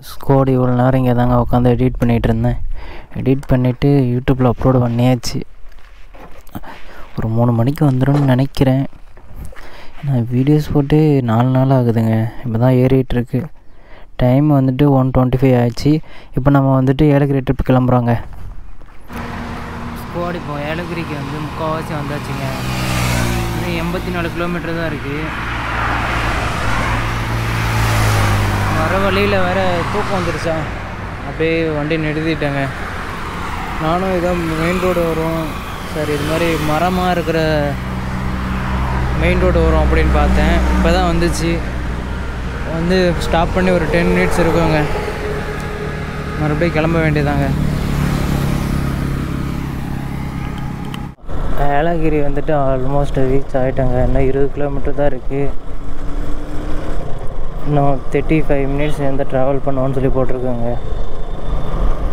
Squad இவ்வளோ நேரம் இங்கே தாங்க உட்காந்து எடிட் பண்ணிகிட்ருந்தேன். எடிட் பண்ணிவிட்டு யூடியூப்பில் அப்லோடு பண்ணியாச்சு. ஒரு 3 மணிக்கு வந்துடும் நினைக்கிறேன். நான் வீடியோஸ் போட்டு 4 நாள் ஆகுதுங்க. இப்போ தான் ஏறிட்டுருக்கு. டைம் வந்துட்டு 1:25 ஆயிடுச்சு. இப்போ நம்ம வந்துட்டு ஏலகிரி ட்ரிப் கிளம்புறோங்க. ஸ்குவாட் இப்போ ஏலகிரிக்கு வந்து முக்கால்வாசி வந்தாச்சுங்க. இன்னும் 84 கிலோமீட்டர் தான் இருக்குது. வர வழியில் வேறு தூக்கம் வந்துருச்சா, அப்படியே வண்டி நிறுத்திட்டேங்க. நானும் இதான் மெயின் ரோடு வரும், சரி இது மாதிரி மரமாக இருக்கிற மெயின் ரோடு வரும் அப்படின்னு பார்த்தேன். இப்போ தான் வந்துச்சு. வந்து ஸ்டாப் பண்ணி ஒரு 10 மினிட்ஸ் இருக்குங்க. மறுபடியும் கிளம்ப வேண்டியதாங்க. ஏலகிரி வந்துட்டு ஆல்மோஸ்ட் ரீச் ஆகிட்டாங்க. இன்னும் 20 கிலோமீட்டர் தான் இருக்குது. இன்னும் 35 மினிட்ஸ் வந்து ட்ராவல் பண்ணுவோன்னு சொல்லி போட்டிருக்காங்க.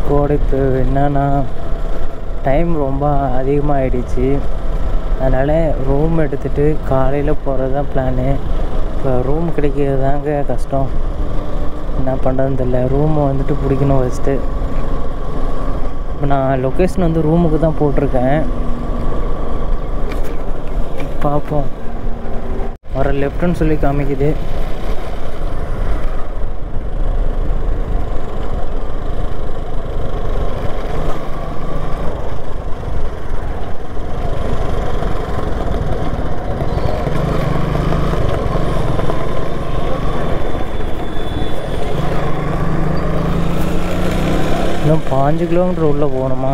கோடை இப்போ என்னன்னா டைம் ரொம்ப அதிகமாக ஆகிடுச்சு. அதனால் ரூம் எடுத்துகிட்டு காலையில் போகிறது தான் பிளானு. இப்போ ரூம் கிடைக்கிறது தாங்க கஷ்டம். என்ன பண்ணுறதுன்னு தெரியல. ரூமை வந்துட்டு பிடிக்கணும் ஃபஸ்ட்டு. இப்போ நான் லொக்கேஷன் வந்து ரூமுக்கு தான் போட்டிருக்கேன். பார்ப்போம். வர லெஃப்ட்டுன்னு சொல்லி காமிக்குது. இன்னும் 5 கிலோமீட்டர் உள்ளே போகணுமா?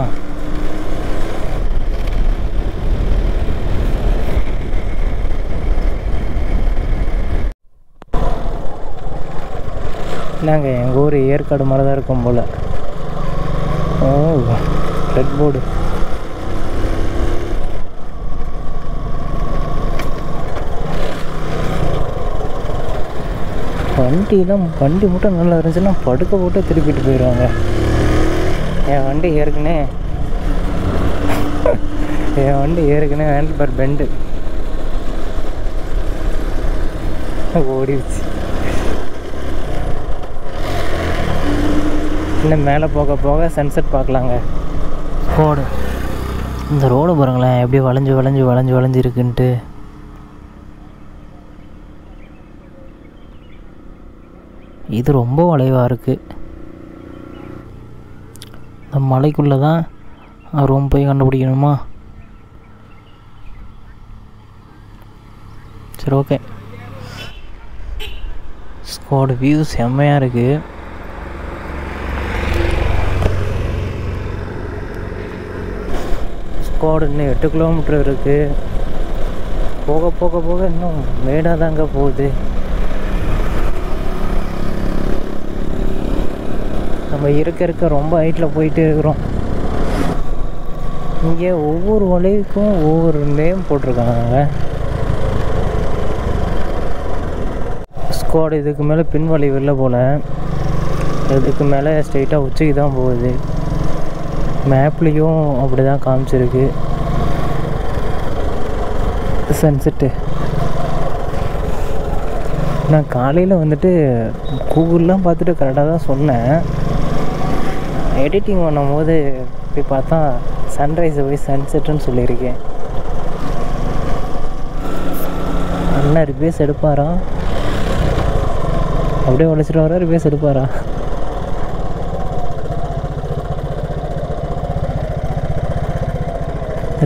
இல்லைங்க, எங்கள் ஊர் ஏற்காடு மாதிரி தான் இருக்கும் போல். ஓ, ரெட் போர்டு. வண்டி மட்டும் நல்லா இருந்துச்சுன்னா படுக்க போட்டு திருப்பிட்டு போயிடுவாங்க. என் வண்டி ஏற்கனவே ஹேண்டில் பார் பெண்டு ஓடிடுச்சு. இன்னும் மேலே போக போக சன்செட் பார்க்கலாங்க. ரோடு, இந்த ரோடு பாருங்களேன் எப்படி வளைஞ்சு இருக்குன்ட்டு. இது ரொம்ப வளைவாக இருக்குது. இந்த மலைக்குள்ளே தான் ரூம் போய் கண்டுபிடிக்கணுமா? சரி, ஓகே. ஸ்குவாட் வியூ செம்மையாக இருக்குது. ஸ்குவாட் இன்னும் 8 கிலோமீட்டர் இருக்குது. போக போக போக இன்னும் மேடாக தாங்க போகுது. நம்ம இருக்க ரொம்ப ஹைட்டில் போயிட்டே இருக்கிறோம். இங்கே ஒவ்வொரு வளைவுக்கும் ஒவ்வொரு நேம் போட்டிருக்காங்க. ஸ்குவாட் இதுக்கு மேலே பின் வளைவு இல்லை போல். இதுக்கு மேலே ஸ்ட்ரெயிட்டாக உச்சிக்கு தான் போகுது. மேப்லேயும் அப்படி தான் காமிச்சிருக்கு. சன்செட்டு நான் காலையில் வந்துட்டு கூகுள்லாம் பார்த்துட்டு கரெக்டாக தான் சொன்னேன். எடிட்டிங் பண்ணும்போது போய் பார்த்தா சன்ரைஸை போய் சன்செட்டுன்னு சொல்லியிருக்கேன். அண்ணா ரிவேஸ் எடுப்பாரா? அப்படியே உழைச்சிட்டு வர ரிவேஸ் எடுப்பாரா?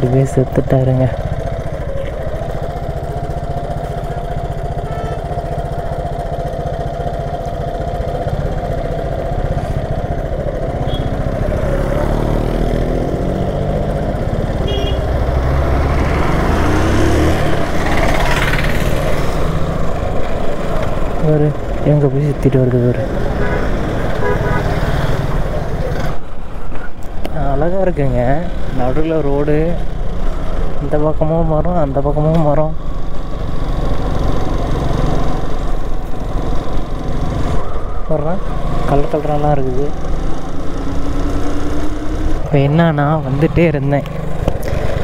ரிவேஸ் எடுத்துட்டாருங்க. ஒரு எங்கே போய் சுற்றிட்டு வருது ஒரு அழகாக இருக்குங்க. நடுவில் ரோடு, இந்த பக்கமும் மரம், அந்த பக்கமும் மரம். வர்றேன் கலரெல்லாம் இருக்குது. இப்போ என்னன்னா வந்துகிட்டே இருந்தேன்.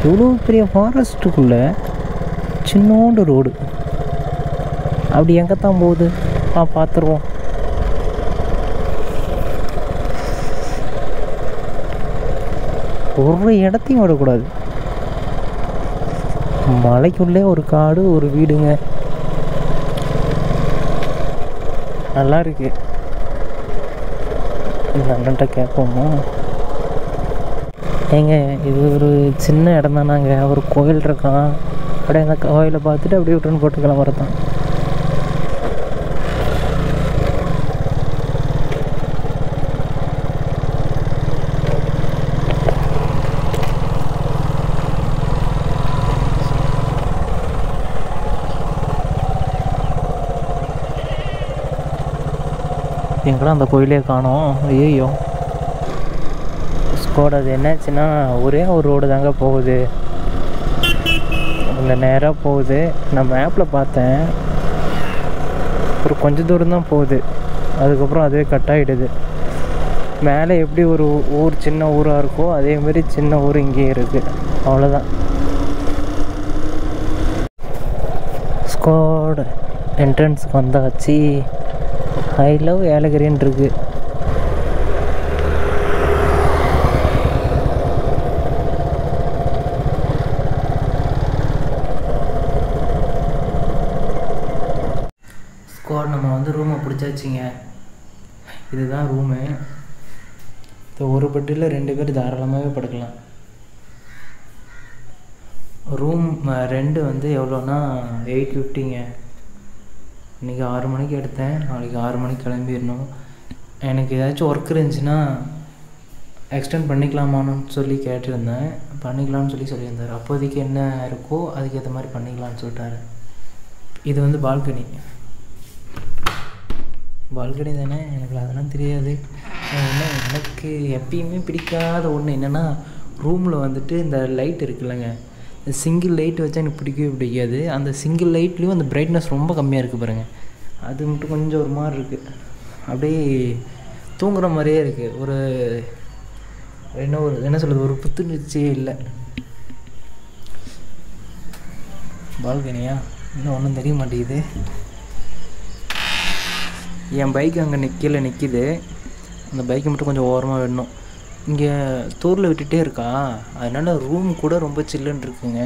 இவ்வளோ பெரிய ஃபாரஸ்ட்டுக்குள்ளே சின்னோண்டு ரோடு. அப்படி எங்கே தான் போகுது? பார்த்துருவோம். ஒரு இடத்தையும் விடக்கூடாது. மலைக்குள்ளே ஒரு காடு, ஒரு வீடுங்க. நல்லா இருக்கு. இந்த அண்ணன்ட்ட கேட்போமா? ஏங்க இது ஒரு சின்ன இடம் தானாங்க, ஒரு கோயில் இருக்கான், அப்படியே அந்த கோயிலை பார்த்துட்டு அப்படியே விட்டுன்னு போட்டுக்கலாம் வரதான். எங்கெல்லாம் அந்த கோயிலே காணோம். ஐயோ ஸ்கோட். அது என்னாச்சுன்னா ஒரே ஒரு ரோடு தாங்க போகுது, இந்த நேராக போகுது. நான் மேப்பில் பார்த்தேன், ஒரு கொஞ்சம் தூரம் தான் போகுது, அதுக்கப்புறம் அதுவே கட் ஆகிடுது. மேலே எப்படி ஒரு ஊர் சின்ன ஊராக இருக்கோ அதேமாரி சின்ன ஊர் இங்கேயும் இருக்குது, அவ்வளோதான். ஸ்கோட் என்ட்ரன்ஸுக்கு வந்தாச்சு. ஐ லவ் ஏலகிரின்னு இருக்கு. ஸ்கோட் நம்ம வந்து ரூமை பிடிச்சாச்சுங்க. இதுதான் ரூமு. ஒரு பெட்டில் 2 பேர் தாராளமாகவே படுக்கலாம். ரூம் ரெண்டு வந்து எவ்வளோன்னா 850ங்க. இன்றைக்கி 6 மணிக்கு எடுத்தேன், நாளைக்கு 6 மணிக்கு கிளம்பிடணும். எனக்கு ஏதாச்சும் ஒர்க் இருந்துச்சுன்னா எக்ஸ்டெண்ட் பண்ணிக்கலாமான்னு சொல்லி கேட்டிருந்தேன். பண்ணிக்கலாம்னு சொல்லியிருந்தார். அப்போதைக்கு என்ன இருக்கோ அதுக்கேற்ற மாதிரி பண்ணிக்கலான்னு சொல்லிட்டாரு. இது வந்து பால்கனி தானே, எனக்கு அதெல்லாம் தெரியாது. எனக்கு எப்பயுமே பிடிக்காத ஒன்று என்னென்னா, ரூமில் வந்துட்டு இந்த லைட் இருக்குல்லங்க, இந்த சிங்கிள் லைட் வச்சா எனக்கு பிடிக்கவே பிடிக்காது. அந்த சிங்கிள் லைட்லேயும் அந்த பிரைட்னஸ் ரொம்ப கம்மியாக இருக்குது பாருங்கள், அது மட்டும் கொஞ்சம் ஒரு மாதிரி இருக்குது. அப்படியே தூங்குற மாதிரியே இருக்குது. ஒரு என்ன சொல்கிறது, ஒரு புத்துணர்ச்சியே இல்லை. பால்கனியா இன்னும் ஒன்றும் தெரிய மாட்டேங்குது. என் பைக் அங்கே கீழே நிற்கிது, அந்த பைக்கை மட்டும் கொஞ்சம் ஓரமாக விடணும். இங்கே தூரில் விட்டுகிட்டே இருக்கா, அதனால் ரூம் கூட ரொம்ப சில்லுன்னு இருக்குங்க.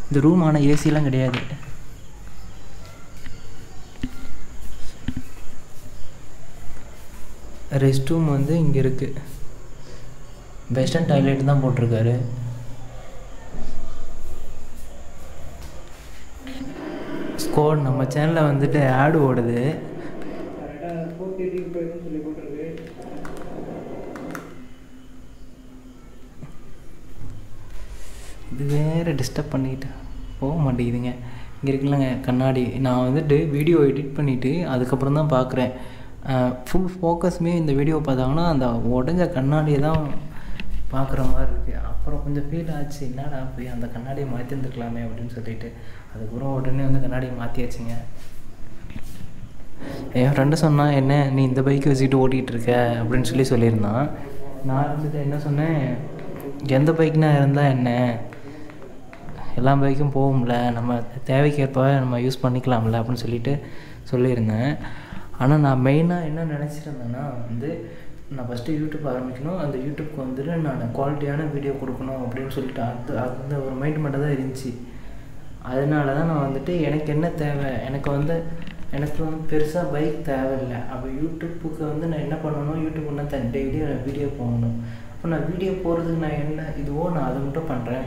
இந்த ரூம் ஆனால் ஏசிலாம் கிடையாது. ரெஸ்ட் ரூம் வந்து இங்கே இருக்குது. வெஸ்டர்ன் டாய்லெட் தான் போட்டிருக்காரு. ஸ்கோட் நம்ம சேனலில் வந்துட்டு ஆடு ஓடுது. இது வேறு டிஸ்டர்ப் பண்ணிக்கிட்டு போக மாட்டேங்குதுங்க. இங்கே இருக்குல்லங்க கண்ணாடி, நான் வந்துட்டு வீடியோ எடிட் பண்ணிவிட்டு அதுக்கப்புறம் தான் பார்க்குறேன். ஃபுல் ஃபோக்கஸுமே இந்த வீடியோ பார்த்தாங்கன்னா அந்த உடஞ்ச கண்ணாடியை தான் பார்க்குற மாதிரி இருக்குது. அப்புறம் கொஞ்சம் ஃபீல் ஆச்சு, என்னடா போய் அந்த கண்ணாடியை மாற்றி இருந்துக்கலாமே அப்படின்னு சொல்லிட்டு அதுக்கப்புறம் உடனே வந்து கண்ணாடியை மாற்றியாச்சுங்க. என் ஃப்ரெண்டு சொன்னான், என்ன நீ இந்த பைக்கை வச்சுக்கிட்டு ஓட்டிகிட்டு இருக்க அப்படின்னு சொல்லியிருந்தான். நான் வந்துட்டு என்ன சொன்னேன், எந்த பைக்குனா இருந்தால் என்ன, எல்லா பைக்கும் போகும்ல, நம்ம தேவைக்கேற்ப நம்ம யூஸ் பண்ணிக்கலாம்ல அப்படின்னு சொல்லியிருந்தேன். ஆனால் நான் மெயினாக என்ன நினச்சிருந்தேன்னா வந்து, நான் ஃபஸ்ட்டு யூடியூப் ஆரம்பிக்கணும், அந்த யூடியூப்க்கு வந்துட்டு நான் குவாலிட்டியான வீடியோ கொடுக்கணும் அப்படின்னு சொல்லிட்டு அந்த ஒரு மைண்ட் மட்டும் தான் இருந்துச்சு. அதனால தான் நான் வந்துட்டு எனக்கு என்ன தேவை, எனக்கு வந்து பெருசாக பைக் தேவையில்லை. அப்போ யூடியூப்புக்கு வந்து நான் என்ன பண்ணணும், யூடியூப் நான் டெய்லி வீடியோ போகணும். அப்போ நான் வீடியோ போகிறதுக்கு நான் என்ன இதுவோ நான் அதை மட்டும் பண்ணுறேன்.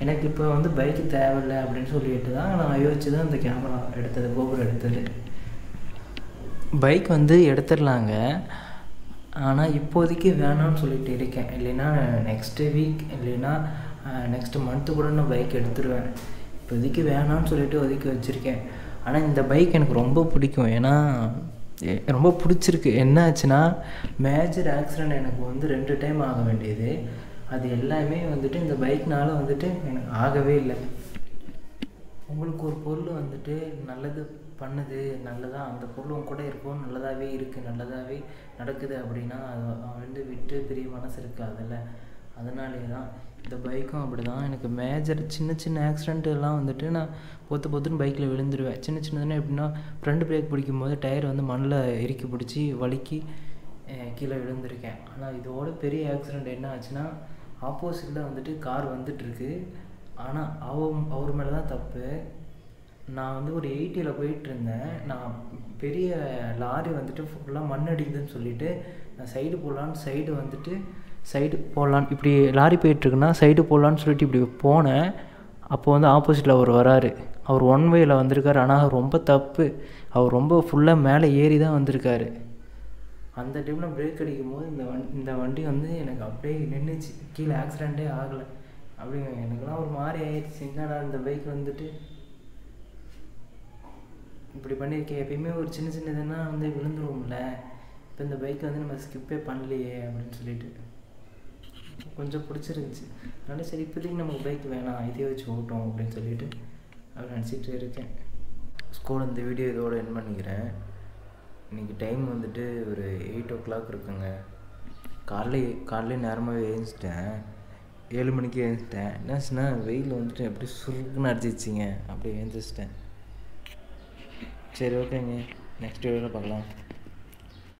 எனக்கு இப்போ வந்து பைக்கு தேவையில்லை அப்படின்னு சொல்லிட்டு தான் நான் யோசிச்சு தான் இந்த கேமரா எடுத்தது, கோபுரம் எடுத்தது. பைக் வந்து எடுத்துடலாங்க, ஆனால் இப்போதைக்கு வேணாம்னு சொல்லிட்டு இருக்கேன். இல்லைன்னா நெக்ஸ்ட்டு வீக் இல்லைன்னா நெக்ஸ்ட்டு மந்த்து கூட நான் பைக் எடுத்துருவேன். இப்போதைக்கு வேணாம்னு சொல்லிட்டு ஒதுக்கி வச்சுருக்கேன். ஆனால் இந்த பைக் எனக்கு ரொம்ப பிடிக்கும், ஏன்னா ரொம்ப பிடிச்சிருக்கு. என்ன ஆச்சுன்னா, மேஜர் ஆக்சிடெண்ட் எனக்கு வந்து 2 டைம் ஆக வேண்டியது, அது எல்லாமே வந்துட்டு இந்த பைக்னால் வந்துட்டு எனக்கு ஆகவே இல்லை. உங்களுக்கு ஒரு பொருள் வந்துட்டு நல்லது பண்ணுது, நல்லதாக அந்த பொருள் உங்க கூட இருக்கும், நல்லதாகவே இருக்குது, நல்லதாகவே நடக்குது அப்படின்னா அது வந்து விட்டு பெரிய மனசு இருக்காதுல்ல. அதனாலே தான் இந்த பைக்கும் அப்படி தான். எனக்கு மேஜர் சின்ன ஆக்சிடென்ட் எல்லாம் வந்துட்டு நான் பொத்துன்னு பைக்கில் விழுந்துருவேன். சின்னதுன்னா எப்படின்னா, ஃப்ரண்ட் பிரேக் பிடிக்கும் போது டயர் வந்து மண்ணில் இறுக்கி பிடிச்சி வலிக்கி கீழே விழுந்திருக்கேன். ஆனால் இதோட பெரிய ஆக்சிடெண்ட் என்ன ஆச்சுன்னா, ஆப்போசிட்டில் வந்துட்டு கார் வந்துட்டுருக்கு. ஆனால் அவர் மேலே தான் தப்பு. நான் வந்து ஒரு 80ல் போயிட்டுருந்தேன். நான் பெரிய லாரி வந்துட்டு ஃபுல்லாக மண் அடிக்குதுன்னு சொல்லிவிட்டு நான் சைடு போடலான்னு இப்படி லாரி போயிட்டுருக்குன்னா சைடு போடலான்னு சொல்லிட்டு இப்படி போனேன். அப்போ வந்து ஆப்போசிட்டில் அவர் வராரு. அவர் ஒன் வேயில் வந்திருக்காரு. ஆனால் ரொம்ப தப்பு. அவர் ரொம்ப ஃபுல்லாக மேலே ஏறி தான் வந்திருக்காரு. அந்த டைமில் பிரேக் அடிக்கும் போது இந்த வண்டி வந்து எனக்கு அப்படியே நின்றுச்சு. கீழே ஆக்சிடெண்ட்டே ஆகலை. அப்படி எனக்குலாம் ஒரு மாதிரி ஆயிடுச்சு. என்னடா இந்த பைக் வந்துட்டு இப்படி பண்ணியிருக்கேன். எப்பயுமே ஒரு சின்ன இதுனா வந்து விழுந்துருவோம்ல. இப்போ இந்த பைக்கை வந்து நம்ம ஸ்கிப்பே பண்ணலையே அப்படின்னு சொல்லிட்டு கொஞ்சம் பிடிச்சிருந்துச்சி. அதனால சரி இப்போதைக்கு நமக்கு பைக் வேணாம், இதே வச்சு ஓட்டோம் அப்படின்னு சொல்லிட்டு அப்படி நினச்சிட்டு இருக்கேன். ஸ்கூல் இந்த வீடியோ இதோடு என் பண்ணிக்கிறேன். இன்றைக்கி டைம் வந்துட்டு ஒரு 8 o'clock இருக்குங்க. காலையிலே நேரமாகவே எழுந்துச்சிட்டேன். 7 மணிக்கு எழுந்துட்டேன். என்னாச்சுன்னா வெயில் வந்துட்டு எப்படி சுருக்குன்னு அடிச்சிச்சிங்க. அப்படியே எழுந்திரிச்சிட்டேன். சரி ஓகேங்க, நெக்ஸ்ட் வீடியோவில் பார்க்கலாம்.